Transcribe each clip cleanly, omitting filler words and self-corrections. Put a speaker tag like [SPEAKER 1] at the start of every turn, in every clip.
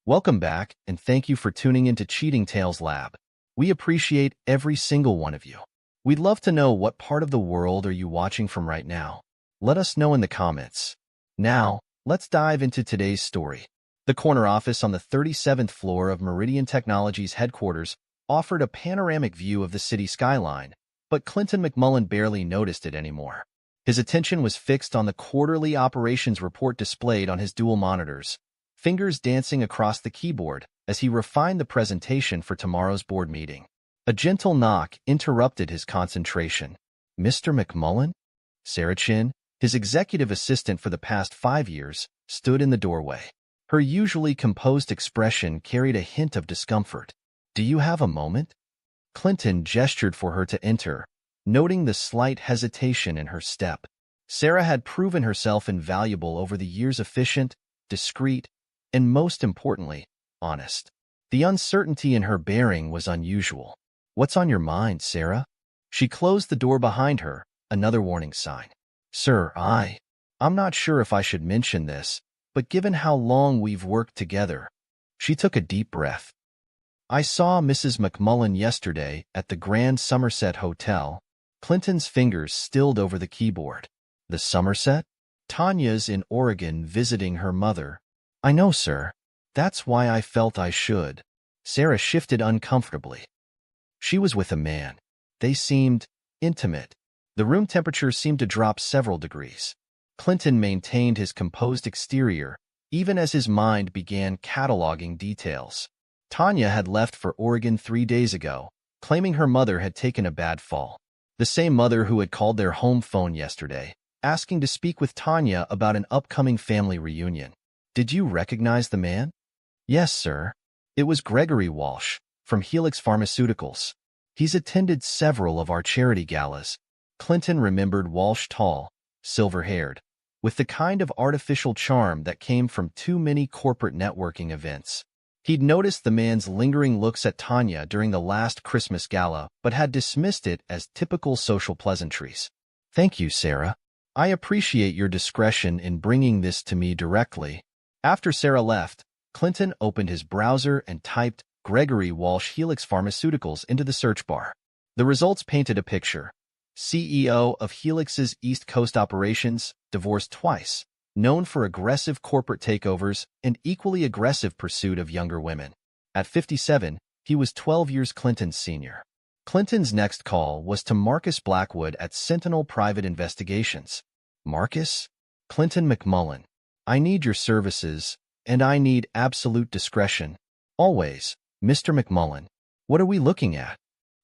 [SPEAKER 1] Welcome back, and thank you for tuning into Cheating Tales Lab. We appreciate every single one of you. We'd love to know what part of the world are you watching from right now. Let us know in the comments. Now, let's dive into today's story. The corner office on the 37th floor of Meridian Technologies headquarters offered a panoramic view of the city skyline, but Clinton McMullen barely noticed it anymore. His attention was fixed on the quarterly operations report displayed on his dual monitors, fingers dancing across the keyboard as he refined the presentation for tomorrow's board meeting. A gentle knock interrupted his concentration. Mr. McMullen? Sarah Chin, his executive assistant for the past 5 years, stood in the doorway. Her usually composed expression carried a hint of discomfort. "Do you have a moment?" Clinton gestured for her to enter, noting the slight hesitation in her step. Sarah had proven herself invaluable over the years, efficient, discreet, and most importantly, honest. The uncertainty in her bearing was unusual. "What's on your mind, Sarah?" She closed the door behind her, another warning sign. "Sir, I'm not sure if I should mention this, but given how long we've worked together." She took a deep breath. "I saw Mrs. McMullen yesterday at the Grand Somerset Hotel." Clinton's fingers stilled over the keyboard. "The Somerset? Tanya's in Oregon visiting her mother." "I know, sir. That's why I felt I should." Sarah shifted uncomfortably. She was with a man. They seemed intimate. The room temperature seemed to drop several degrees. Clinton maintained his composed exterior, even as his mind began cataloging details. Tanya had left for Oregon 3 days ago, claiming her mother had taken a bad fall. The same mother who had called their home phone yesterday, asking to speak with Tanya about an upcoming family reunion. "Did you recognize the man?" "Yes, sir. It was Gregory Walsh, from Helix Pharmaceuticals. He's attended several of our charity galas." Clinton remembered Walsh, tall, silver-haired, with the kind of artificial charm that came from too many corporate networking events. He'd noticed the man's lingering looks at Tanya during the last Christmas gala, but had dismissed it as typical social pleasantries. "Thank you, Sarah. I appreciate your discretion in bringing this to me directly." After Sarah left, Clinton opened his browser and typed Gregory Walsh Helix Pharmaceuticals into the search bar. The results painted a picture. CEO of Helix's East Coast operations, divorced twice, known for aggressive corporate takeovers and equally aggressive pursuit of younger women. At 57, he was 12 years Clinton's senior. Clinton's next call was to Marcus Blackwood at Sentinel Private Investigations. "Marcus? Clinton McMullen. I need your services, and I need absolute discretion. Always, Mr. McMullen. What are we looking at?"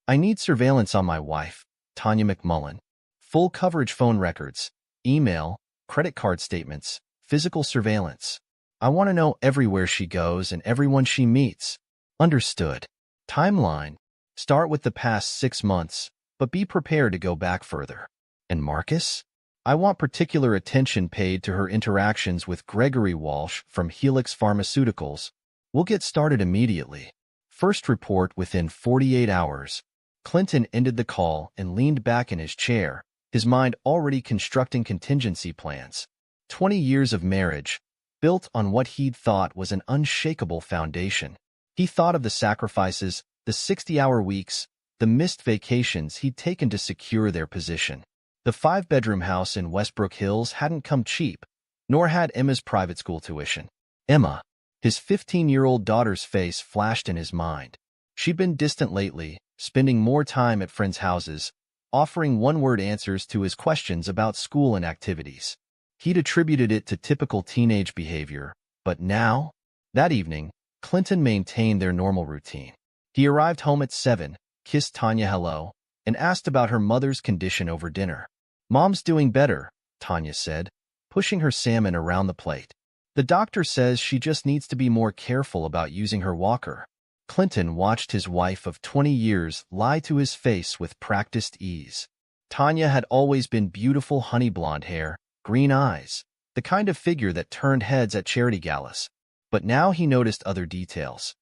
[SPEAKER 1] "I need surveillance on my wife, Tanya McMullen. Full coverage phone records, email, credit card statements, physical surveillance. I want to know everywhere she goes and everyone she meets." "Understood. Timeline. Start with the past 6 months, but be prepared to go back further." "And Marcus?" "I want particular attention paid to her interactions with Gregory Walsh from Helix Pharmaceuticals. We'll get started immediately. First report within 48 hours. Clinton ended the call and leaned back in his chair, his mind already constructing contingency plans. 20 years of marriage, built on what he'd thought was an unshakable foundation. He thought of the sacrifices, the 60-hour weeks, the missed vacations he'd taken to secure their position. The 5-bedroom house in Westbrook Hills hadn't come cheap, nor had Emma's private school tuition. Emma. His 15-year-old daughter's face flashed in his mind. She'd been distant lately, spending more time at friends' houses, offering one-word answers to his questions about school and activities. He'd attributed it to typical teenage behavior, but now? That evening, Clinton maintained their normal routine. He arrived home at 7, kissed Tanya hello, and asked about her mother's condition over dinner. "Mom's doing better," Tanya said, pushing her salmon around the plate. "The doctor says she just needs to be more careful about using her walker." Clinton watched his wife of 20 years lie to his face with practiced ease. Tanya had always been beautiful honey blonde hair, green eyes, the kind of figure that turned heads at charity galas. But now he noticed other details.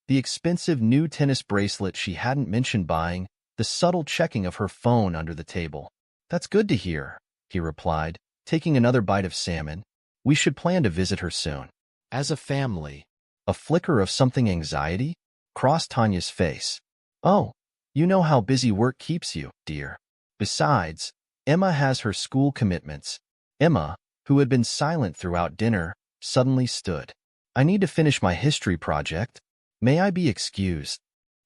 [SPEAKER 1] The expensive new tennis bracelet she hadn't mentioned buying, the subtle checking of her phone under the table. "That's good to hear," he replied, taking another bite of salmon. "We should plan to visit her soon. As a family." A flicker of something anxiety crossed Tanya's face. Oh, you know how busy work keeps you, dear. Besides, Emma has her school commitments. Emma, who had been silent throughout dinner, suddenly stood. I need to finish my history project. May I be excused?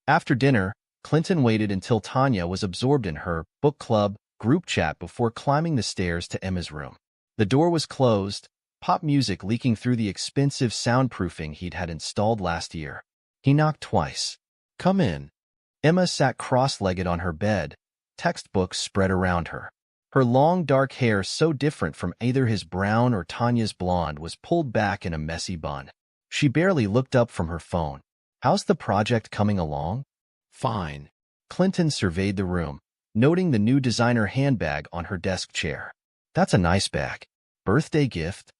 [SPEAKER 1] After dinner, Clinton waited until Tanya was absorbed in her book club group chat before climbing the stairs to Emma's room. The door was closed, pop music leaking through the expensive soundproofing he'd had installed last year. He knocked twice. Come in. Emma sat cross-legged on her bed, textbooks spread around her. Her long dark hair, so different from either his brown or Tanya's blonde, was pulled back in a messy bun. She barely looked up from her phone. How's the project coming along? Fine. Clinton surveyed the room, noting the new designer handbag on her desk chair. That's a nice bag. Birthday gift?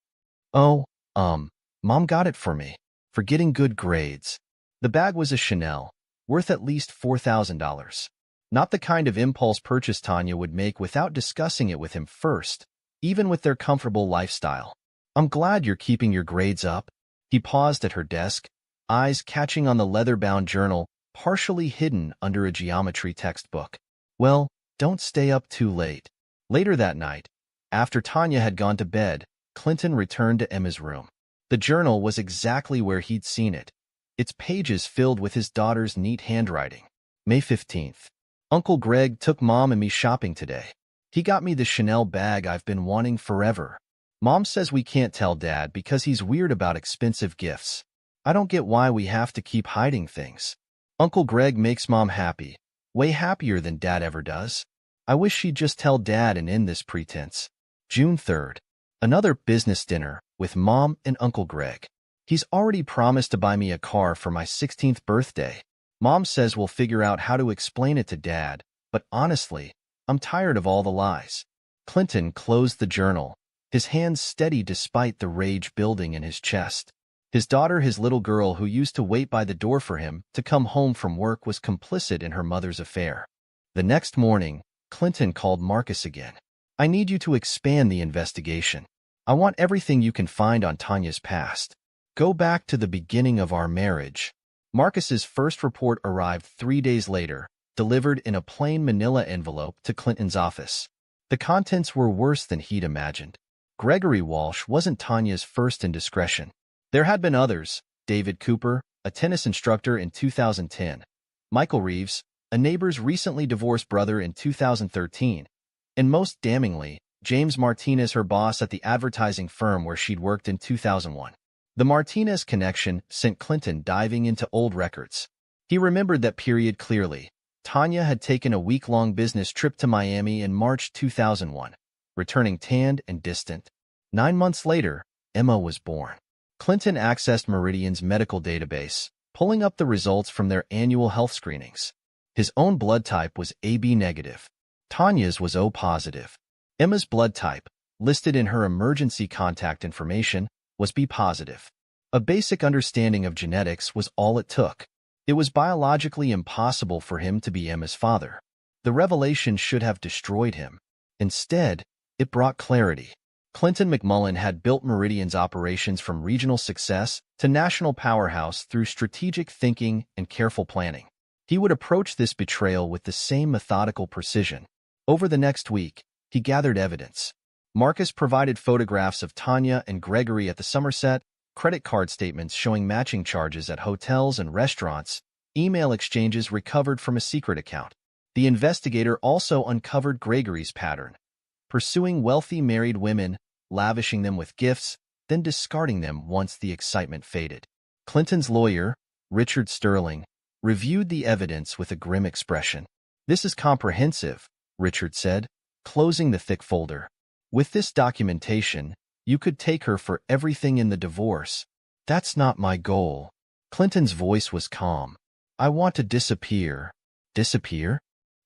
[SPEAKER 1] Oh, Mom got it for me. For getting good grades. The bag was a Chanel, worth at least $4,000. Not the kind of impulse purchase Tanya would make without discussing it with him first, even with their comfortable lifestyle. I'm glad you're keeping your grades up. He paused at her desk, eyes catching on the leather-bound journal partially hidden under a geometry textbook. Well, don't stay up too late. Later that night, after Tanya had gone to bed, Clinton returned to Emma's room. The journal was exactly where he'd seen it, its pages filled with his daughter's neat handwriting. May 15th. Uncle Greg took Mom and me shopping today. He got me the Chanel bag I've been wanting forever. Mom says we can't tell Dad because he's weird about expensive gifts. I don't get why we have to keep hiding things. Uncle Greg makes Mom happy, way happier than Dad ever does. I wish she'd just tell Dad and end this pretense. June 3rd. Another business dinner with Mom and Uncle Greg. He's already promised to buy me a car for my 16th birthday. Mom says we'll figure out how to explain it to Dad, but honestly, I'm tired of all the lies. Clinton closed the journal, his hands steady despite the rage building in his chest. His daughter, his little girl who used to wait by the door for him to come home from work, was complicit in her mother's affair. The next morning, Clinton called Marcus again. I need you to expand the investigation. I want everything you can find on Tanya's past. Go back to the beginning of our marriage. Marcus's first report arrived 3 days later, delivered in a plain manila envelope to Clinton's office. The contents were worse than he'd imagined. Gregory Walsh wasn't Tanya's first indiscretion. There had been others: David Cooper, a tennis instructor, in 2010, Michael Reeves, a neighbor's recently divorced brother, in 2013, and most damningly, James Martinez, her boss at the advertising firm where she'd worked, in 2001. The Martinez connection sent Clinton diving into old records. He remembered that period clearly. Tanya had taken a week-long business trip to Miami in March 2001, returning tanned and distant. 9 months later, Emma was born. Clinton accessed Meridian's medical database, pulling up the results from their annual health screenings. His own blood type was AB negative. Tanya's was O positive. Emma's blood type, listed in her emergency contact information, was B positive. A basic understanding of genetics was all it took. It was biologically impossible for him to be Emma's father. The revelation should have destroyed him. Instead, it brought clarity. Clinton McMullen had built Meridian's operations from regional success to national powerhouse through strategic thinking and careful planning. He would approach this betrayal with the same methodical precision. Over the next week, he gathered evidence. Marcus provided photographs of Tanya and Gregory at the Somerset, credit card statements showing matching charges at hotels and restaurants, email exchanges recovered from a secret account. The investigator also uncovered Gregory's pattern: pursuing wealthy married women, lavishing them with gifts, then discarding them once the excitement faded. Clinton's lawyer, Richard Sterling, reviewed the evidence with a grim expression. "This is comprehensive," Richard said, closing the thick folder. "With this documentation, you could take her for everything in the divorce." "That's not my goal." Clinton's voice was calm. "I want to disappear." "Disappear?"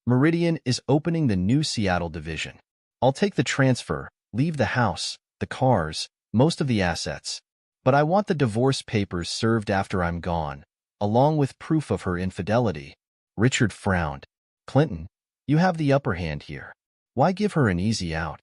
[SPEAKER 1] "Meridian is opening the new Seattle division. I'll take the transfer, leave the house, the cars, most of the assets. But I want the divorce papers served after I'm gone, along with proof of her infidelity." Richard frowned. "Clinton, you have the upper hand here. Why give her an easy out?"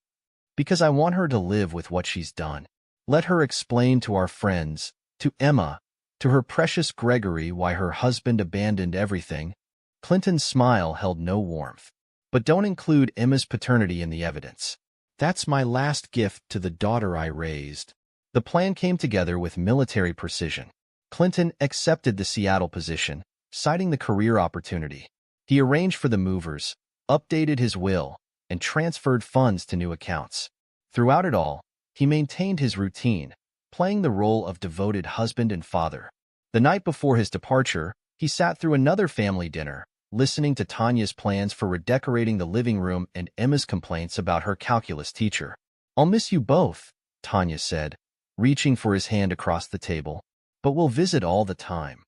[SPEAKER 1] "Because I want her to live with what she's done. Let her explain to our friends, to Emma, To her precious Gregory, why her husband abandoned everything, Clinton's smile held no warmth. But don't include Emma's paternity in the evidence. That's my last gift to the daughter I raised. The plan came together with military precision. Clinton accepted the Seattle position, citing the career opportunity. He arranged for the movers, updated his will, and transferred funds to new accounts. Throughout it all, he maintained his routine, playing the role of devoted husband and father. The night before his departure, he sat through another family dinner, listening to Tanya's plans for redecorating the living room and Emma's complaints about her calculus teacher. "I'll miss you both," Tanya said, reaching for his hand across the table. "But we'll visit all the time.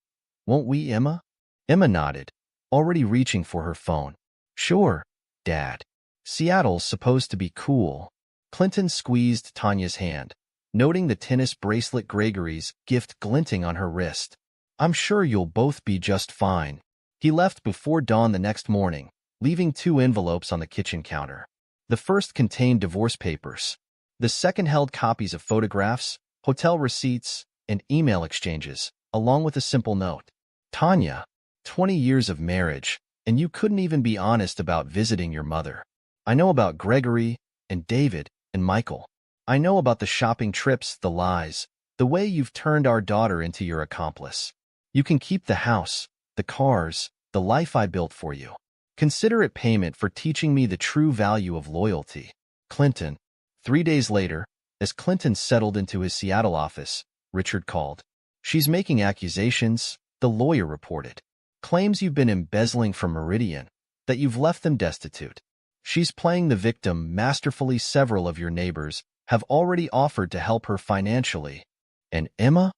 [SPEAKER 1] Won't we, Emma?" Emma nodded, already reaching for her phone. "Sure, Dad. Seattle's supposed to be cool." Clinton squeezed Tanya's hand, noting the tennis bracelet Gregory's gift glinting on her wrist. "I'm sure you'll both be just fine." He left before dawn the next morning, leaving 2 envelopes on the kitchen counter. The first contained divorce papers. The second held copies of photographs, hotel receipts, and email exchanges, along with a simple note. "Tanya, 20 years of marriage, and you couldn't even be honest about visiting your mother. I know about Gregory and David and Michael. I know about the shopping trips, the lies, the way you've turned our daughter into your accomplice. You can keep the house, the cars, the life I built for you. Consider it payment for teaching me the true value of loyalty. Clinton." 3 days later, as Clinton settled into his Seattle office, Richard called. "She's making accusations," the lawyer reported. "Claims you've been embezzling from Meridian, that you've left them destitute. She's playing the victim masterfully. Several of your neighbors have already offered to help her financially. And Emma?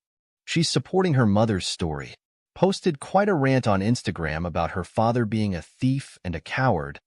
[SPEAKER 1] She's supporting her mother's story. Posted quite a rant on Instagram about her father being a thief and a coward."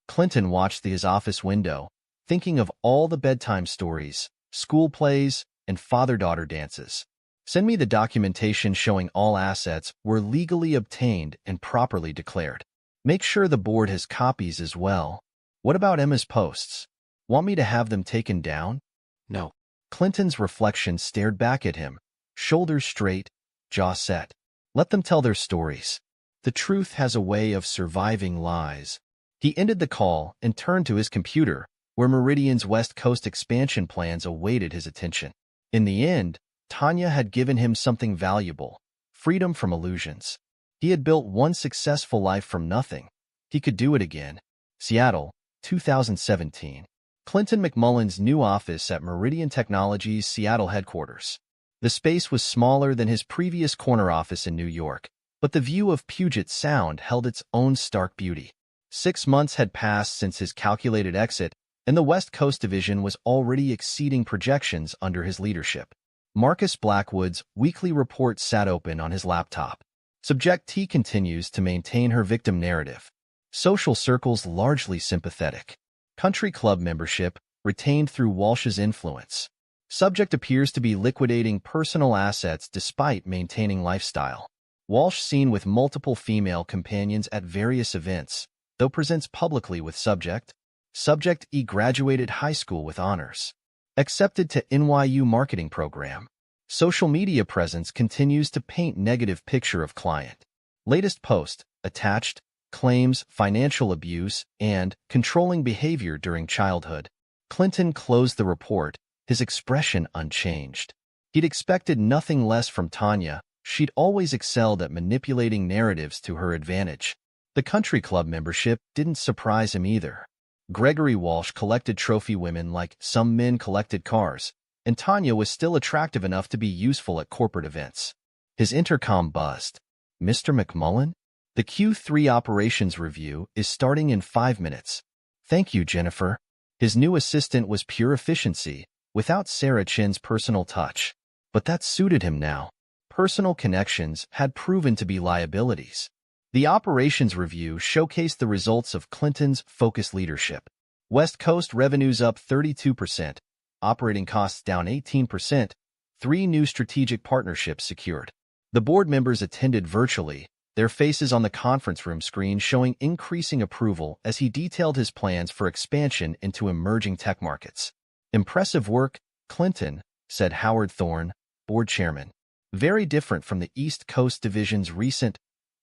[SPEAKER 1] Clinton watched his office window, thinking of all the bedtime stories, school plays, and father-daughter dances. "Send me the documentation showing all assets were legally obtained and properly declared. Make sure the board has copies as well. What about Emma's posts? Want me to have them taken down?" "No." Clinton's reflection stared back at him, shoulders straight, jaw set. "Let them tell their stories. The truth has a way of surviving lies." He ended the call and turned to his computer, where Meridian's West Coast expansion plans awaited his attention. In the end, Tanya had given him something valuable: freedom from illusions. He had built one successful life from nothing. He could do it again. Seattle, 2017. Clinton McMullen's new office at Meridian Technologies' Seattle headquarters. The space was smaller than his previous corner office in New York, but the view of Puget Sound held its own stark beauty. 6 months had passed since his calculated exit, and the West Coast division was already exceeding projections under his leadership. Marcus Blackwood's weekly report sat open on his laptop. Subject T continues to maintain her victim narrative. Social circles largely sympathetic. Country club membership retained through Walsh's influence. Subject appears to be liquidating personal assets despite maintaining lifestyle. Walsh seen with multiple female companions at various events, though presents publicly with Subject. Subject E graduated high school with honors. Accepted to NYU marketing program. Social media presence continues to paint negative picture of client. Latest post, attached, claims financial abuse and controlling behavior during childhood. Clinton closed the report, his expression unchanged. He'd expected nothing less from Tanya. She'd always excelled at manipulating narratives to her advantage. The country club membership didn't surprise him either. Gregory Walsh collected trophy women like some men collected cars, and Tanya was still attractive enough to be useful at corporate events. His intercom buzzed. "Mr. McMullen? The Q3 operations review is starting in 5 minutes. Thank you, Jennifer." His new assistant was pure efficiency, without Sarah Chin's personal touch. But that suited him now. Personal connections had proven to be liabilities. The operations review showcased the results of Clinton's focused leadership. West Coast revenues up 32%, operating costs down 18%, 3 new strategic partnerships secured. The board members attended virtually, their faces on the conference room screen showing increasing approval as he detailed his plans for expansion into emerging tech markets. "Impressive work, Clinton," said Howard Thorne, board chairman. Very different from the East Coast Division's recent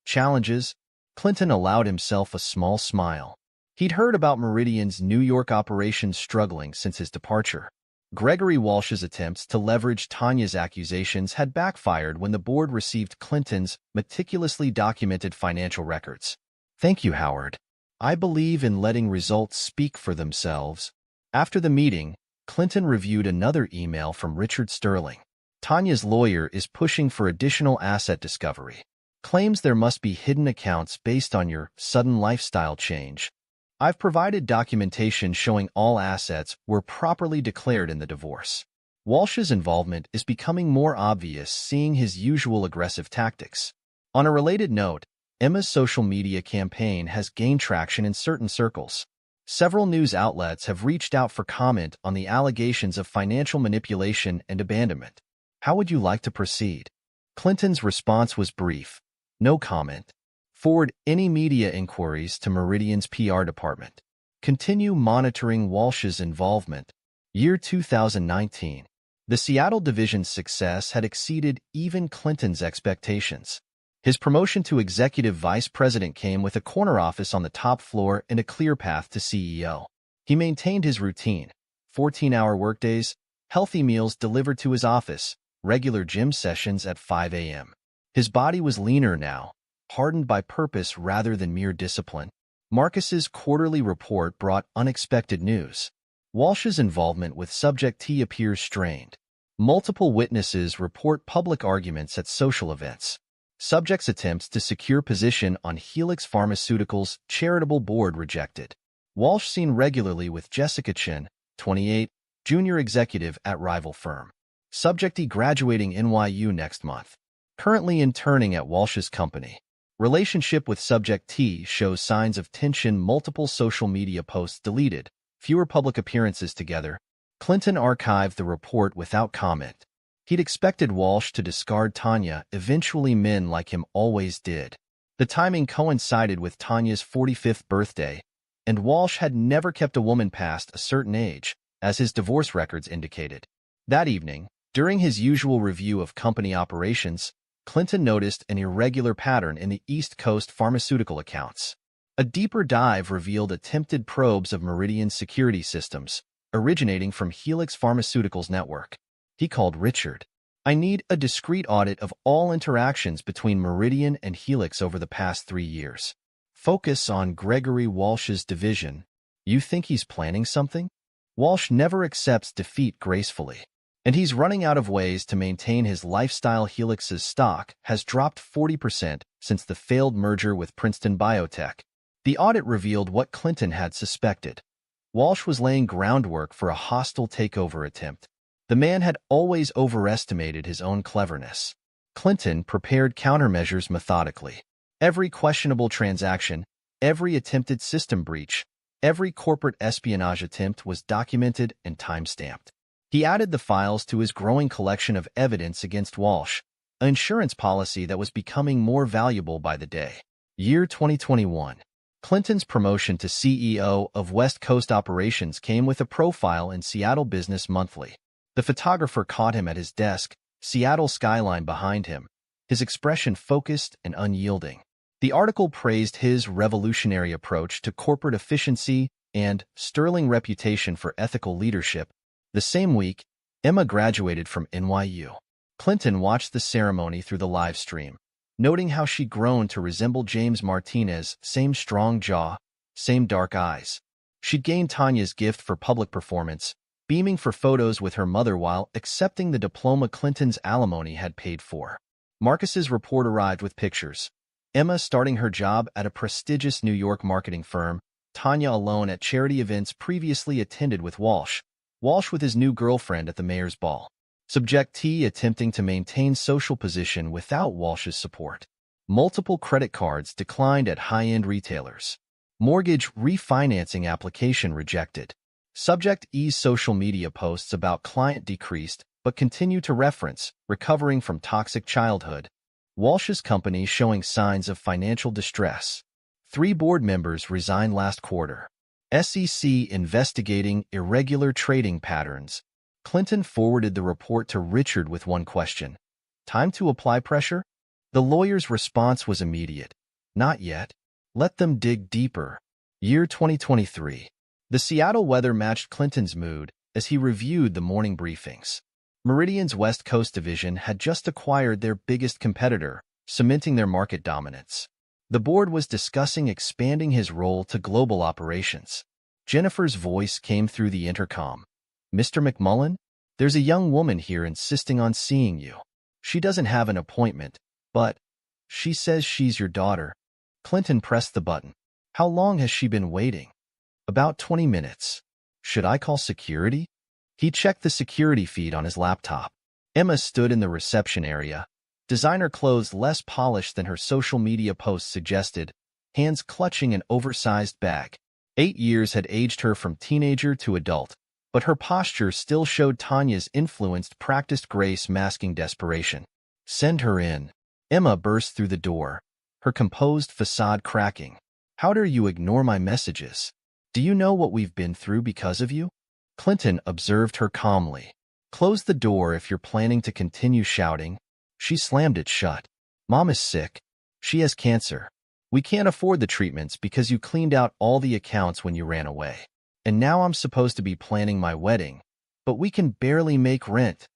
[SPEAKER 1] challenges, Clinton allowed himself a small smile. He'd heard about Meridian's New York operations struggling since his departure. Gregory Walsh's attempts to leverage Tanya's accusations had backfired when the board received Clinton's meticulously documented financial records. Thank you, Howard. I believe in letting results speak for themselves. After the meeting, Clinton reviewed another email from Richard Sterling. Tanya's lawyer is pushing for additional asset discovery. Claims there must be hidden accounts based on your sudden lifestyle change. I've provided documentation showing all assets were properly declared in the divorce. Walsh's involvement is becoming more obvious, seeing his usual aggressive tactics. On a related note, Emma's social media campaign has gained traction in certain circles. Several news outlets have reached out for comment on the allegations of financial manipulation and abandonment. How would you like to proceed? Clinton's response was brief. No comment. Forward any media inquiries to Meridian's PR department. Continue monitoring Walsh's involvement. Year 2019. The Seattle division's success had exceeded even Clinton's expectations. His promotion to executive vice president came with a corner office on the top floor and a clear path to CEO. He maintained his routine, 14-hour workdays, healthy meals delivered to his office, regular gym sessions at 5 a.m. His body was leaner now, hardened by purpose rather than mere discipline. Marcus's quarterly report brought unexpected news. Walsh's involvement with Subject T appears strained. Multiple witnesses report public arguments at social events. Subject's attempts to secure position on Helix Pharmaceuticals' charitable board rejected. Walsh seen regularly with Jessica Chen, 28, junior executive at rival firm. Subject T graduating NYU next month. Currently interning at Walsh's company. Relationship with Subject T shows signs of tension, multiple social media posts deleted, fewer public appearances together. Clinton archived the report without comment. He'd expected Walsh to discard Tanya, eventually men like him always did. The timing coincided with Tanya's 45th birthday, and Walsh had never kept a woman past a certain age, as his divorce records indicated. That evening, during his usual review of company operations, Clinton noticed an irregular pattern in the East Coast pharmaceutical accounts. A deeper dive revealed attempted probes of Meridian's security systems, originating from Helix Pharmaceuticals' network. He called Richard. I need a discrete audit of all interactions between Meridian and Helix over the past 3 years. Focus on Gregory Walsh's division. You think he's planning something? Walsh never accepts defeat gracefully. And he's running out of ways to maintain his lifestyle. Helix's stock has dropped 40% since the failed merger with Princeton Biotech. The audit revealed what Clinton had suspected. Walsh was laying groundwork for a hostile takeover attempt. The man had always overestimated his own cleverness. Clinton prepared countermeasures methodically. Every questionable transaction, every attempted system breach, every corporate espionage attempt was documented and time-stamped. He added the files to his growing collection of evidence against Walsh, an insurance policy that was becoming more valuable by the day. Year 2021. Clinton's promotion to CEO of West Coast Operations came with a profile in Seattle Business Monthly. The photographer caught him at his desk, Seattle skyline behind him, his expression focused and unyielding. The article praised his revolutionary approach to corporate efficiency and sterling reputation for ethical leadership. The same week, Emma graduated from NYU. Clinton watched the ceremony through the live stream, noting how she'd grown to resemble James Martinez, same strong jaw, same dark eyes. She'd gained Tanya's gift for public performance, beaming for photos with her mother while accepting the diploma Clinton's alimony had paid for. Marcus's report arrived with pictures. Emma starting her job at a prestigious New York marketing firm, Tanya alone at charity events previously attended with Walsh, Walsh with his new girlfriend at the mayor's ball. Subject T attempting to maintain social position without Walsh's support. Multiple credit cards declined at high-end retailers. Mortgage refinancing application rejected. Subject E's social media posts about client decreased, but continue to reference recovering from toxic childhood. Walsh's company showing signs of financial distress. 3 board members resigned last quarter. SEC investigating irregular trading patterns. Clinton forwarded the report to Richard with one question. Time to apply pressure? The lawyer's response was immediate. Not yet. Let them dig deeper. Year 2023. The Seattle weather matched Clinton's mood as he reviewed the morning briefings. Meridian's West Coast division had just acquired their biggest competitor, cementing their market dominance. The board was discussing expanding his role to global operations. Jennifer's voice came through the intercom. Mr. McMullen, there's a young woman here insisting on seeing you. She doesn't have an appointment, but she says she's your daughter. Clinton pressed the button. How long has she been waiting? About 20 minutes. Should I call security? He checked the security feed on his laptop. Emma stood in the reception area, designer clothes less polished than her social media posts suggested, hands clutching an oversized bag. 8 years had aged her from teenager to adult, but her posture still showed Tanya's influenced, practiced grace masking desperation. Send her in. Emma burst through the door, her composed facade cracking. How dare you ignore my messages? Do you know what we've been through because of you? Clinton observed her calmly. Close the door if you're planning to continue shouting. She slammed it shut. Mom is sick. She has cancer. We can't afford the treatments because you cleaned out all the accounts when you ran away. And now I'm supposed to be planning my wedding, but we can barely make rent.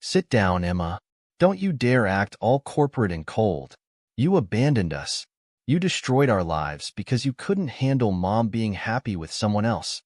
[SPEAKER 1] Sit down, Emma. Don't you dare act all corporate and cold. You abandoned us. You destroyed our lives because you couldn't handle Mom being happy with someone else.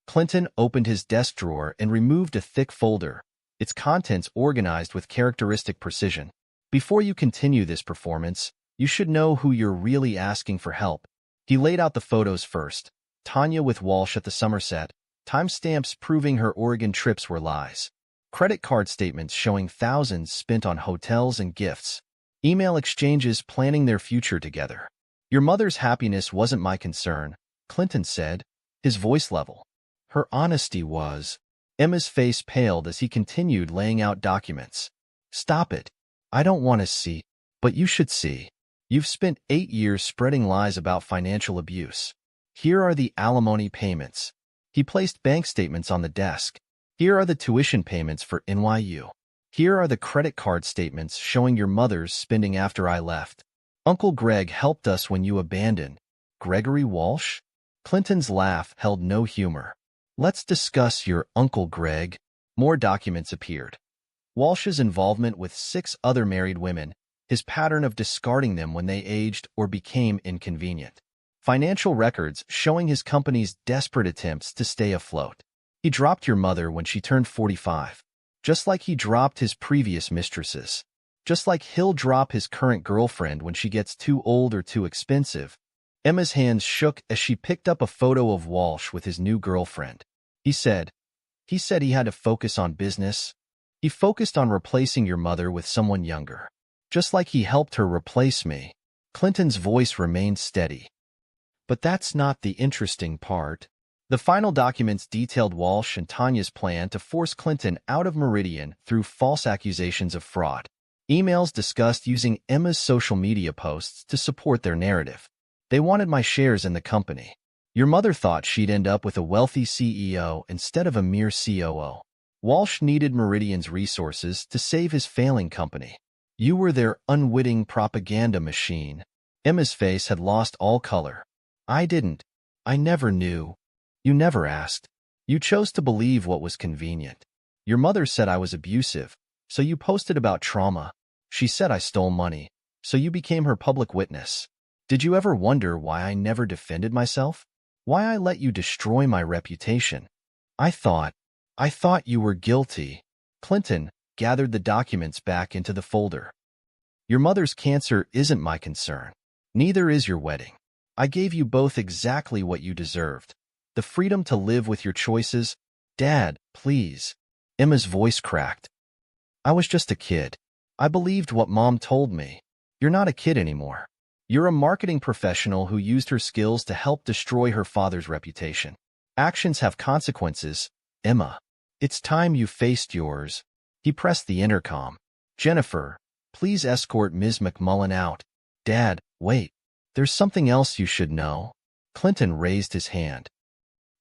[SPEAKER 1] Clinton opened his desk drawer and removed a thick folder, its contents organized with characteristic precision. Before you continue this performance, you should know who you're really asking for help. He laid out the photos first. Tanya with Walsh at the Somerset, timestamps proving her Oregon trips were lies. Credit card statements showing thousands spent on hotels and gifts. Email exchanges planning their future together. Your mother's happiness wasn't my concern, Clinton said, his voice level. Her honesty was. Emma's face paled as he continued laying out documents. Stop it. I don't want to see, but you should see. You've spent 8 years spreading lies about financial abuse. Here are the alimony payments. He placed bank statements on the desk. Here are the tuition payments for NYU. Here are the credit card statements showing your mother's spending after I left. Uncle Greg helped us when you abandoned. Gregory Walsh? Clinton's laugh held no humor. Let's discuss your Uncle Greg. More documents appeared. Walsh's involvement with 6 other married women, his pattern of discarding them when they aged or became inconvenient. Financial records showing his company's desperate attempts to stay afloat. He dropped your mother when she turned 45, just like he dropped his previous mistresses. Just like he'll drop his current girlfriend when she gets too old or too expensive. Emma's hands shook as she picked up a photo of Walsh with his new girlfriend. He said he had to focus on business. He focused on replacing your mother with someone younger. Just like he helped her replace me. Clinton's voice remained steady. But that's not the interesting part. The final documents detailed Walsh and Tanya's plan to force Clinton out of Meridian through false accusations of fraud. Emails discussed using Emma's social media posts to support their narrative. They wanted my shares in the company. Your mother thought she'd end up with a wealthy CEO instead of a mere COO. Walsh needed Meridian's resources to save his failing company. You were their unwitting propaganda machine. Emma's face had lost all color. I didn't. I never knew. You never asked. You chose to believe what was convenient. Your mother said I was abusive, so you posted about trauma. She said I stole money, so you became her public witness. Did you ever wonder why I never defended myself? Why I let you destroy my reputation? I thought you were guilty. Clinton gathered the documents back into the folder. Your mother's cancer isn't my concern. Neither is your wedding. I gave you both exactly what you deserved. The freedom to live with your choices. Dad, please. Emma's voice cracked. I was just a kid. I believed what Mom told me. You're not a kid anymore. You're a marketing professional who used her skills to help destroy her father's reputation. Actions have consequences, Emma. It's time you faced yours. He pressed the intercom. Jennifer, please escort Ms. McMullen out. Dad, wait. There's something else you should know. Clinton raised his hand.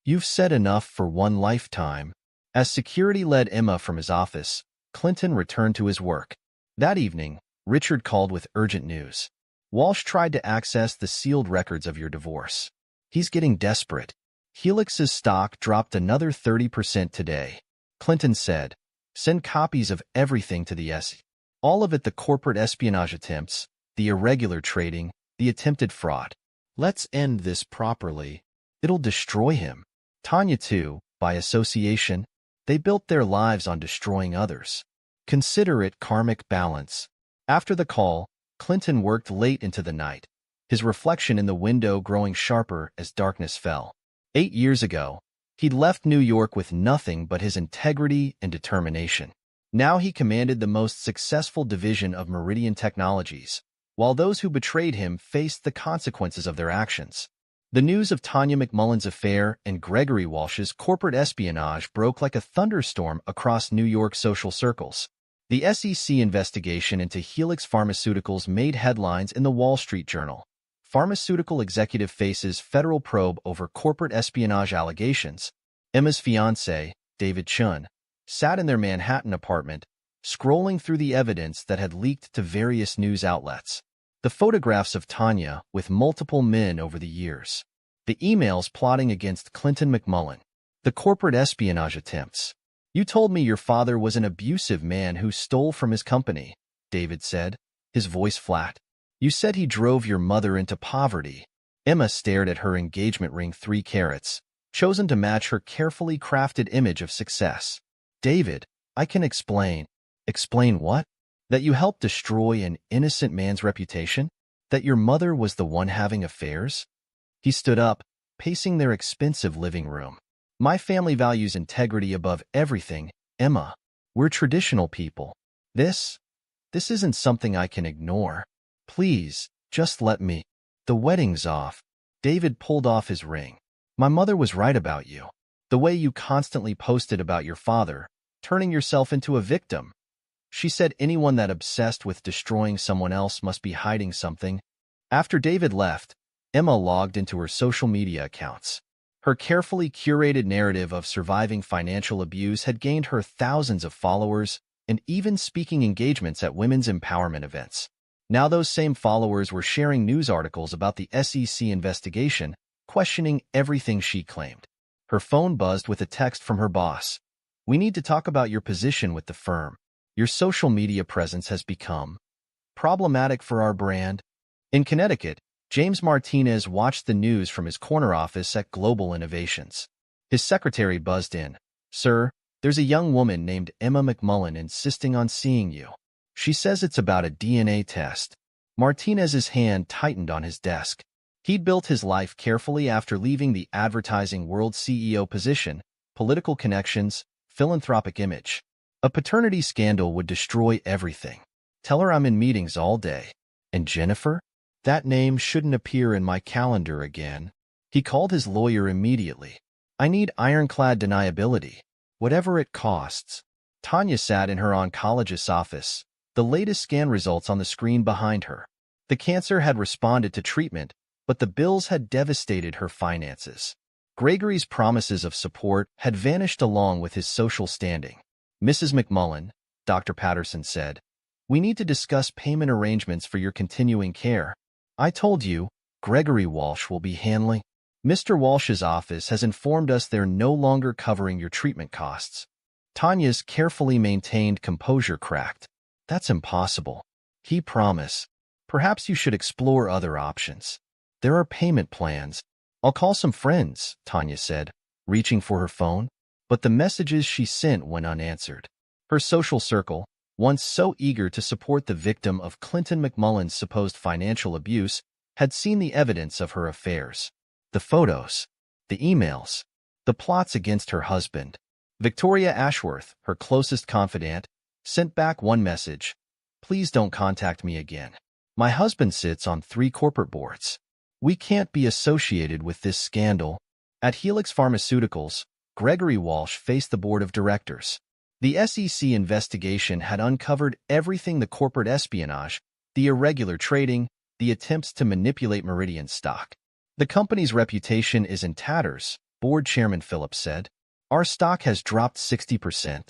[SPEAKER 1] You've said enough for one lifetime. As security led Emma from his office, Clinton returned to his work. That evening, Richard called with urgent news. Walsh tried to access the sealed records of your divorce. He's getting desperate. Helix's stock dropped another 30% today. Clinton said, send copies of everything to the SEC. All of it, the corporate espionage attempts, the irregular trading, the attempted fraud. Let's end this properly. It'll destroy him. Tanya too, by association. They built their lives on destroying others. Consider it karmic balance. After the call, Clinton worked late into the night, his reflection in the window growing sharper as darkness fell. 8 years ago, he'd left New York with nothing but his integrity and determination. Now he commanded the most successful division of Meridian Technologies, while those who betrayed him faced the consequences of their actions. The news of Tanya McMullen's affair and Gregory Walsh's corporate espionage broke like a thunderstorm across New York social circles. The SEC investigation into Helix Pharmaceuticals made headlines in the Wall Street Journal. Pharmaceutical executive faces federal probe over corporate espionage allegations. Emma's fiancé, David Chun, sat in their Manhattan apartment, scrolling through the evidence that had leaked to various news outlets. The photographs of Tanya with multiple men over the years. The emails plotting against Clinton McMullen. The corporate espionage attempts. You told me your father was an abusive man who stole from his company, David said, his voice flat. You said he drove your mother into poverty. Emma stared at her engagement ring, 3 carats, chosen to match her carefully crafted image of success. David, I can explain. Explain what? That you helped destroy an innocent man's reputation? That your mother was the one having affairs? He stood up, pacing their expensive living room. My family values integrity above everything, Emma. We're traditional people. This isn't something I can ignore. Please, just let me. The wedding's off. David pulled off his ring. My mother was right about you. The way you constantly posted about your father, turning yourself into a victim. She said anyone that obsessed with destroying someone else must be hiding something. After David left, Emma logged into her social media accounts. Her carefully curated narrative of surviving financial abuse had gained her thousands of followers and even speaking engagements at women's empowerment events. Now those same followers were sharing news articles about the SEC investigation, questioning everything she claimed. Her phone buzzed with a text from her boss. We need to talk about your position with the firm. Your social media presence has become problematic for our brand. In Connecticut, James Martinez watched the news from his corner office at Global Innovations. His secretary buzzed in. Sir, there's a young woman named Emma McMullen insisting on seeing you. She says it's about a DNA test. Martinez's hand tightened on his desk. He'd built his life carefully after leaving the advertising world CEO position, political connections, philanthropic image. A paternity scandal would destroy everything. Tell her I'm in meetings all day. And Jennifer? That name shouldn't appear in my calendar again. He called his lawyer immediately. I need ironclad deniability, whatever it costs. Tanya sat in her oncologist's office, the latest scan results on the screen behind her. The cancer had responded to treatment, but the bills had devastated her finances. Gregory's promises of support had vanished along with his social standing. Mrs. McMullen, Dr. Patterson said, we need to discuss payment arrangements for your continuing care. I told you, Gregory Walsh will be handling. Mr. Walsh's office has informed us they're no longer covering your treatment costs. Tanya's carefully maintained composure cracked. That's impossible. He promised. Perhaps you should explore other options. There are payment plans. I'll call some friends, Tanya said, reaching for her phone. But the messages she sent went unanswered. Her social circle, once so eager to support the victim of Clinton McMullen's supposed financial abuse, had seen the evidence of her affairs. The photos, the emails, the plots against her husband. Victoria Ashworth, her closest confidant, sent back one message. Please don't contact me again. My husband sits on 3 corporate boards. We can't be associated with this scandal. At Helix Pharmaceuticals, Gregory Walsh faced the board of directors. The SEC investigation had uncovered everything: the corporate espionage, the irregular trading, the attempts to manipulate Meridian stock. The company's reputation is in tatters, board chairman Phillips said. Our stock has dropped 60%.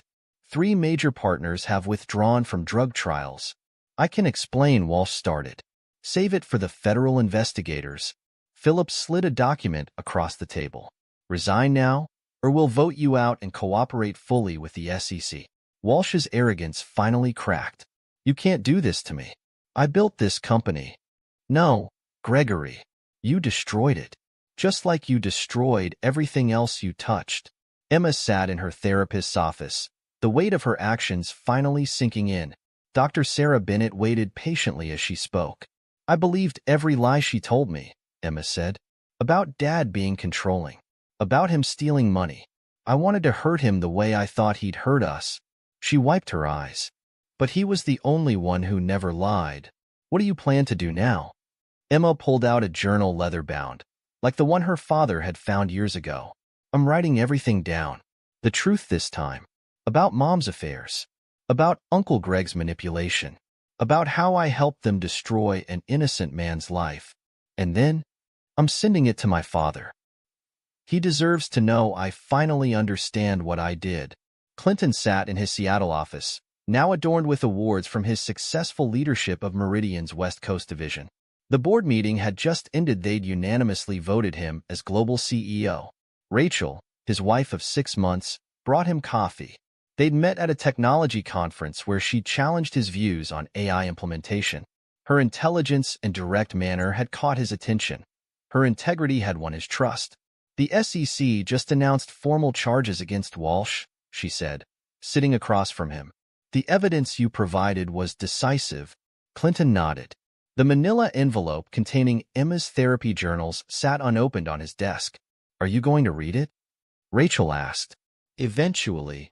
[SPEAKER 1] 3 major partners have withdrawn from drug trials, I can explain, Walsh started. Save it for the federal investigators. Phillips slid a document across the table. Resign now, or we'll vote you out and cooperate fully with the SEC. Walsh's arrogance finally cracked. You can't do this to me. I built this company. No, Gregory. You destroyed it. Just like you destroyed everything else you touched. Emma sat in her therapist's office, the weight of her actions finally sinking in. Dr. Sarah Bennett waited patiently as she spoke. I believed every lie she told me, Emma said. About Dad being controlling. About him stealing money. I wanted to hurt him the way I thought he'd hurt us. She wiped her eyes. But he was the only one who never lied. What do you plan to do now? Emma pulled out a journal leather-bound, like the one her father had found years ago. I'm writing everything down. The truth this time. About Mom's affairs. About Uncle Greg's manipulation. About how I helped them destroy an innocent man's life. And then, I'm sending it to my father. He deserves to know I finally understand what I did. Clinton sat in his Seattle office, now adorned with awards from his successful leadership of Meridian's West Coast division. The board meeting had just ended. They'd unanimously voted him as global CEO. Rachel, his wife of 6 months, brought him coffee. They'd met at a technology conference where she challenged his views on AI implementation. Her intelligence and direct manner had caught his attention. Her integrity had won his trust. The SEC just announced formal charges against Walsh, she said, sitting across from him. The evidence you provided was decisive. Clinton nodded. The manila envelope containing Emma's therapy journals sat unopened on his desk. Are you going to read it? Rachel asked. Eventually.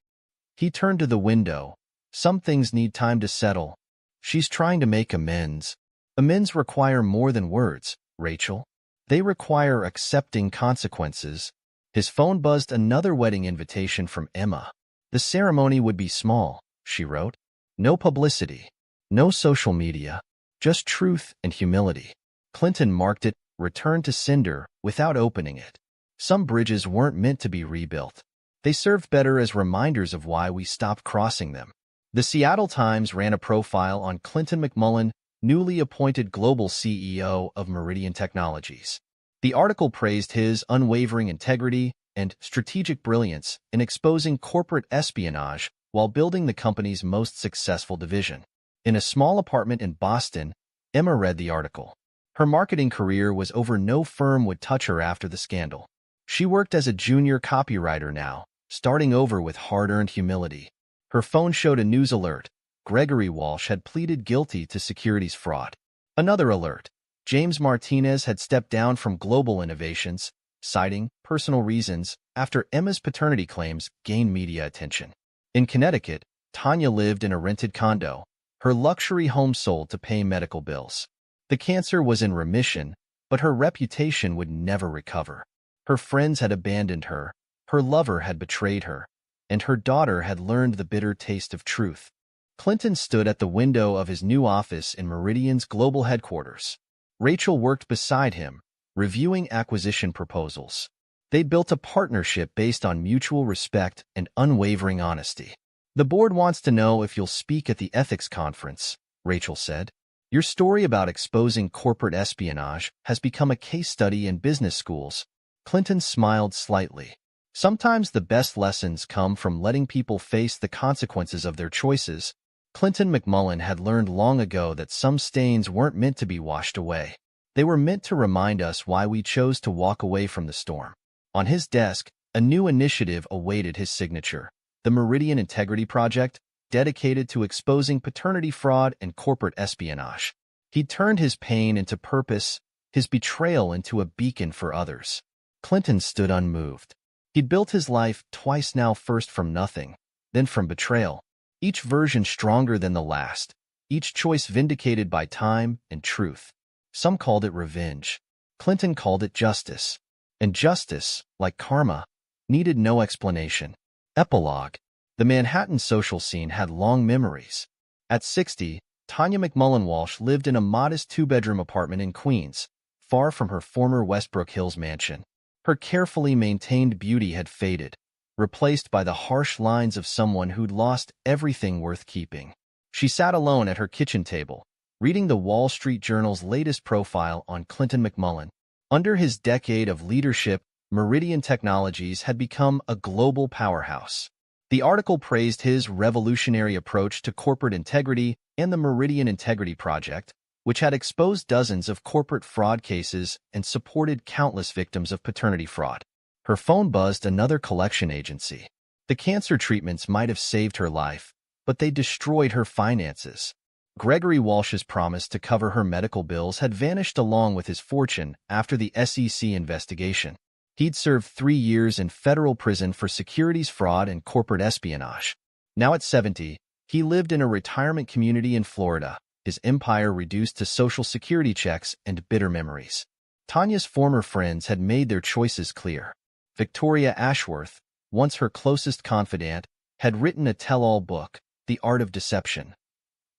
[SPEAKER 1] He turned to the window. Some things need time to settle. She's trying to make amends. Amends require more than words, Rachel. They require accepting consequences. His phone buzzed another wedding invitation from Emma. The ceremony would be small, she wrote. No publicity. No social media. Just truth and humility. Clinton marked it, returned to sender, without opening it. Some bridges weren't meant to be rebuilt. They served better as reminders of why we stopped crossing them. The Seattle Times ran a profile on Clinton McMullen, newly appointed global CEO of Meridian Technologies. The article praised his unwavering integrity and strategic brilliance in exposing corporate espionage while building the company's most successful division. In a small apartment in Boston, Emma read the article. Her marketing career was over. No firm would touch her after the scandal. She worked as a junior copywriter now, starting over with hard-earned humility. Her phone showed a news alert. Gregory Walsh had pleaded guilty to securities fraud. Another alert. James Martinez had stepped down from Global Innovations, citing personal reasons after Emma's paternity claims gained media attention. In Connecticut, Tanya lived in a rented condo, her luxury home sold to pay medical bills. The cancer was in remission, but her reputation would never recover. Her friends had abandoned her, her lover had betrayed her, and her daughter had learned the bitter taste of truth. Clinton stood at the window of his new office in Meridian's global headquarters. Rachel worked beside him, reviewing acquisition proposals. They'd built a partnership based on mutual respect and unwavering honesty. The board wants to know if you'll speak at the ethics conference, Rachel said. Your story about exposing corporate espionage has become a case study in business schools. Clinton smiled slightly. Sometimes the best lessons come from letting people face the consequences of their choices. Clinton McMullen had learned long ago that some stains weren't meant to be washed away. They were meant to remind us why we chose to walk away from the storm. On his desk, a new initiative awaited his signature. The Meridian Integrity Project, dedicated to exposing paternity fraud and corporate espionage. He'd turned his pain into purpose, his betrayal into a beacon for others. Clinton stood unmoved. He'd built his life twice now, first from nothing, then from betrayal. Each version stronger than the last, each choice vindicated by time and truth. Some called it revenge. Clinton called it justice. And justice, like karma, needed no explanation. Epilogue. The Manhattan social scene had long memories. At 60, Tanya McMullen Walsh lived in a modest 2-bedroom apartment in Queens, far from her former Westbrook Hills mansion. Her carefully maintained beauty had faded, replaced by the harsh lines of someone who'd lost everything worth keeping. She sat alone at her kitchen table, reading the Wall Street Journal's latest profile on Clinton McMullen. Under his decade of leadership, Meridian Technologies had become a global powerhouse. The article praised his revolutionary approach to corporate integrity and the Meridian Integrity Project, which had exposed dozens of corporate fraud cases and supported countless victims of paternity fraud. Her phone buzzed another collection agency. The cancer treatments might have saved her life, but they destroyed her finances. Gregory Walsh's promise to cover her medical bills had vanished along with his fortune after the SEC investigation. He'd served 3 years in federal prison for securities fraud and corporate espionage. Now at 70, he lived in a retirement community in Florida, his empire reduced to Social Security checks and bitter memories. Tanya's former friends had made their choices clear. Victoria Ashworth, once her closest confidant, had written a tell-all book, The Art of Deception.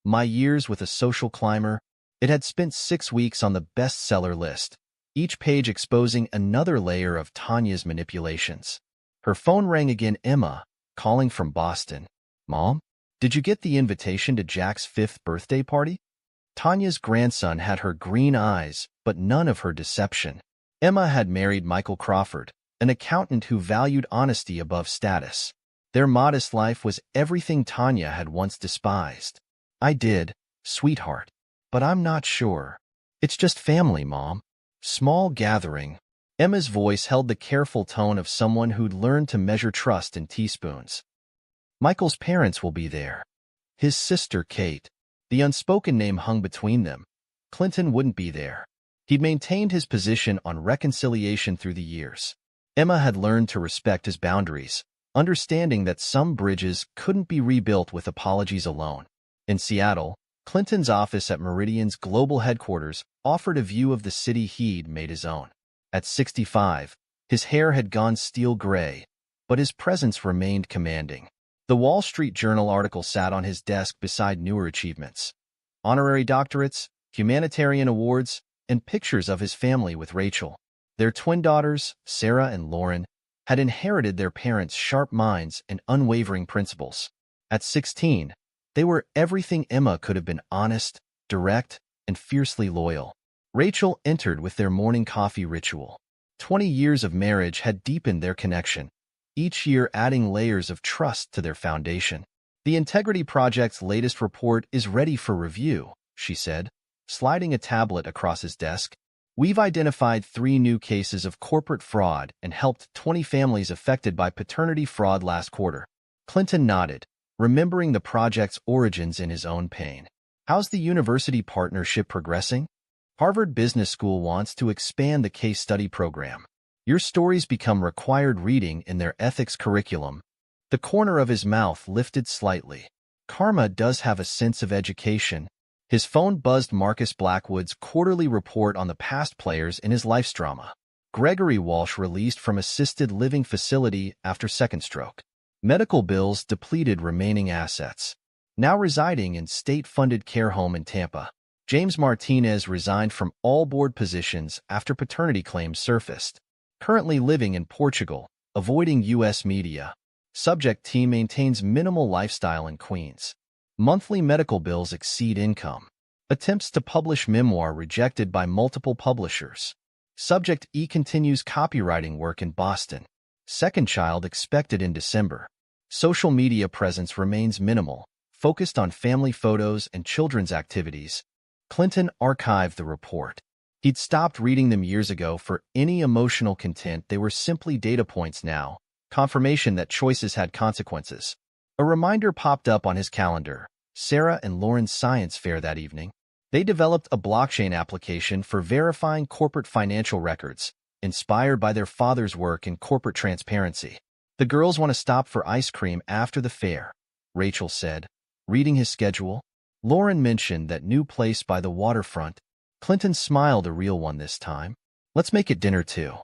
[SPEAKER 1] My Years with a Social Climber. It had spent 6 weeks on the bestseller list, each page exposing another layer of Tanya's manipulations. Her phone rang again. Emma, calling from Boston. Mom, did you get the invitation to Jack's 5th birthday party? Tanya's grandson had her green eyes, but none of her deception. Emma had married Michael Crawford, an accountant who valued honesty above status. Their modest life was everything Tanya had once despised. I did, sweetheart. But I'm not sure. It's just family, Mom. Small gathering. Emma's voice held the careful tone of someone who'd learned to measure trust in teaspoons. Michael's parents will be there. His sister, Kate. The unspoken name hung between them. Clinton wouldn't be there. He'd maintained his position on reconciliation through the years. Emma had learned to respect his boundaries, understanding that some bridges couldn't be rebuilt with apologies alone. In Seattle, Clinton's office at Meridian's global headquarters offered a view of the city he'd made his own. At 65, his hair had gone steel gray, but his presence remained commanding. The Wall Street Journal article sat on his desk beside newer achievements, honorary doctorates, humanitarian awards, and pictures of his family with Rachel. Their twin daughters, Sarah and Lauren, had inherited their parents' sharp minds and unwavering principles. At 16, they were everything Emma could have been: honest, direct, and fiercely loyal. Rachel entered with their morning coffee ritual. 20 years of marriage had deepened their connection, each year adding layers of trust to their foundation. The Integrity Project's latest report is ready for review, she said, sliding a tablet across his desk. We've identified 3 new cases of corporate fraud and helped 20 families affected by paternity fraud last quarter. Clinton nodded, remembering the project's origins in his own pain. How's the university partnership progressing? Harvard Business School wants to expand the case study program. Your stories become required reading in their ethics curriculum. The corner of his mouth lifted slightly. Karma does have a sense of education. His phone buzzed. Marcus Blackwood's quarterly report on the past players in his life's drama. Gregory Walsh released from assisted living facility after second stroke. Medical bills depleted remaining assets. Now residing in state-funded care home in Tampa. James Martinez resigned from all board positions after paternity claims surfaced. Currently living in Portugal, avoiding U.S. media. Subject team maintains minimal lifestyle in Queens. Monthly medical bills exceed income. Attempts to publish memoir rejected by multiple publishers. Subject E continues copywriting work in Boston. Second child expected in December. Social media presence remains minimal, focused on family photos and children's activities. Clinton archived the report. He'd stopped reading them years ago for any emotional content. They were simply data points now, confirmation that choices had consequences. A reminder popped up on his calendar. Sarah and Lauren's science fair that evening. They developed a blockchain application for verifying corporate financial records, inspired by their father's work in corporate transparency. The girls want to stop for ice cream after the fair, Rachel said, reading his schedule. Lauren mentioned that new place by the waterfront. Clinton smiled, a real one this time. Let's make it dinner too.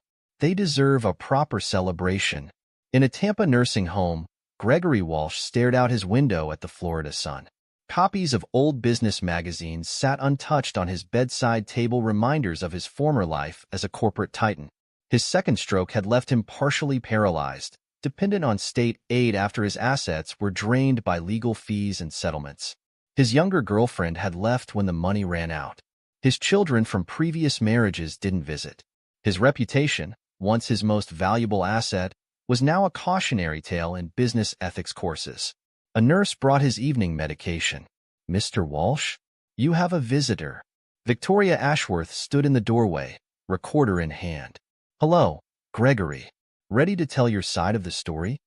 [SPEAKER 1] They deserve a proper celebration. In a Tampa nursing home, Gregory Walsh stared out his window at the Florida sun. Copies of old business magazines sat untouched on his bedside table, reminders of his former life as a corporate titan. His second stroke had left him partially paralyzed, dependent on state aid after his assets were drained by legal fees and settlements. His younger girlfriend had left when the money ran out. His children from previous marriages didn't visit. His reputation, once his most valuable asset, was now a cautionary tale in business ethics courses. A nurse brought his evening medication. "Mr. Walsh, you have a visitor." Victoria Ashworth stood in the doorway, recorder in hand. "Hello, Gregory. Ready to tell your side of the story?"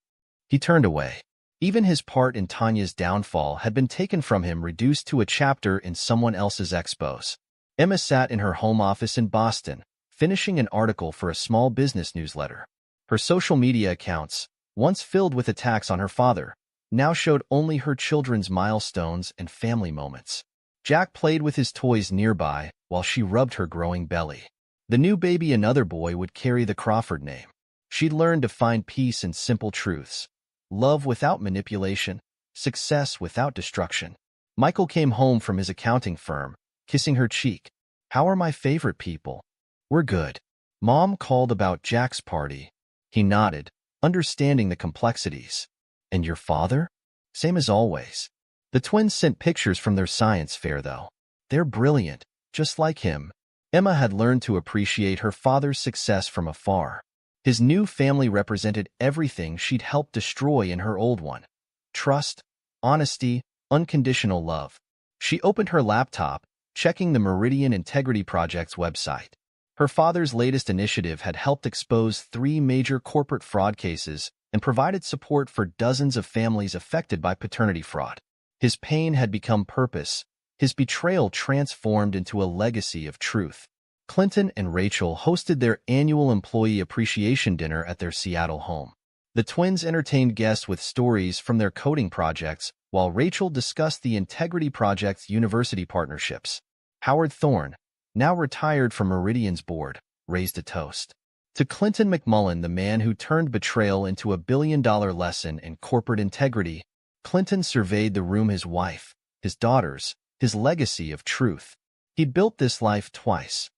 [SPEAKER 1] He turned away. Even his part in Tanya's downfall had been taken from him, reduced to a chapter in someone else's expose. Emma sat in her home office in Boston, finishing an article for a small business newsletter. Her social media accounts, once filled with attacks on her father, now showed only her children's milestones and family moments. Jack played with his toys nearby while she rubbed her growing belly. The new baby, another boy, would carry the Crawford name. She'd learned to find peace in simple truths. Love without manipulation, success without destruction. Michael came home from his accounting firm, kissing her cheek. "How are my favorite people?" "We're good." Mom called about Jack's party. He nodded, understanding the complexities. "And your father?" "Same as always." The twins sent pictures from their science fair, though. "They're brilliant, just like him." Emma had learned to appreciate her father's success from afar. His new family represented everything she'd helped destroy in her old one. Trust, honesty, unconditional love. She opened her laptop, checking the Meridian Integrity Project's website. Her father's latest initiative had helped expose 3 major corporate fraud cases and provided support for dozens of families affected by paternity fraud. His pain had become purpose, his betrayal transformed into a legacy of truth. Clinton and Rachel hosted their annual employee appreciation dinner at their Seattle home. The twins entertained guests with stories from their coding projects, while Rachel discussed the Integrity Project's university partnerships. Howard Thorne, now retired from Meridian's board, raised a toast. To Clinton McMullen, the man who turned betrayal into a billion-dollar lesson in corporate integrity, Clinton surveyed the room: his wife, his daughters, his legacy of truth. He'd built this life twice.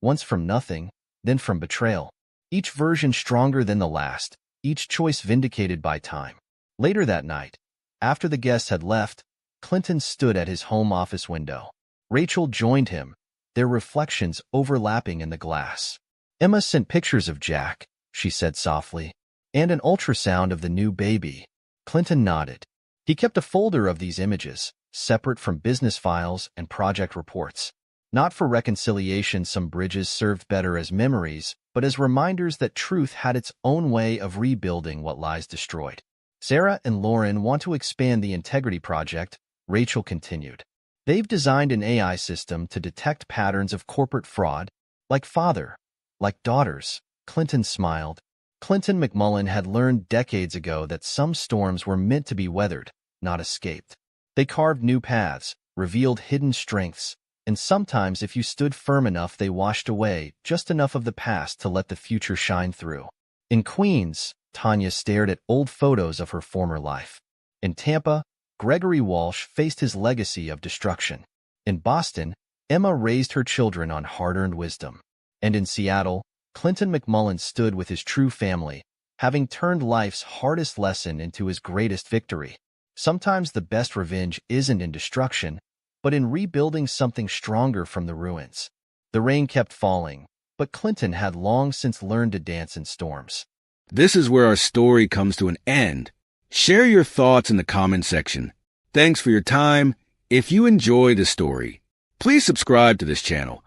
[SPEAKER 1] Once from nothing, then from betrayal. Each version stronger than the last, each choice vindicated by time. Later that night, after the guests had left, Clinton stood at his home office window. Rachel joined him, their reflections overlapping in the glass. "Emma sent pictures of Jack," she said softly, "and an ultrasound of the new baby." Clinton nodded. He kept a folder of these images, separate from business files and project reports. Not for reconciliation, some bridges served better as memories, but as reminders that truth had its own way of rebuilding what lies destroyed. "Sarah and Lauren want to expand the Integrity Project," Rachel continued. "They've designed an AI system to detect patterns of corporate fraud, like father, like daughters." Clinton smiled. Clinton McMullen had learned decades ago that some storms were meant to be weathered, not escaped. They carved new paths, revealed hidden strengths, and sometimes, if you stood firm enough, they washed away just enough of the past to let the future shine through. In Queens, Tanya stared at old photos of her former life. In Tampa, Gregory Walsh faced his legacy of destruction. In Boston, Emma raised her children on hard-earned wisdom. And in Seattle, Clinton McMullen stood with his true family, having turned life's hardest lesson into his greatest victory. Sometimes the best revenge isn't in destruction, but in rebuilding something stronger from the ruins. The rain kept falling, but Clinton had long since learned to dance in storms.
[SPEAKER 2] This is where our story comes to an end. Share your thoughts in the comment section. Thanks for your time. If you enjoy the story, please subscribe to this channel.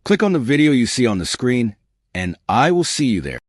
[SPEAKER 2] Click on the video you see on the screen, and I will see you there.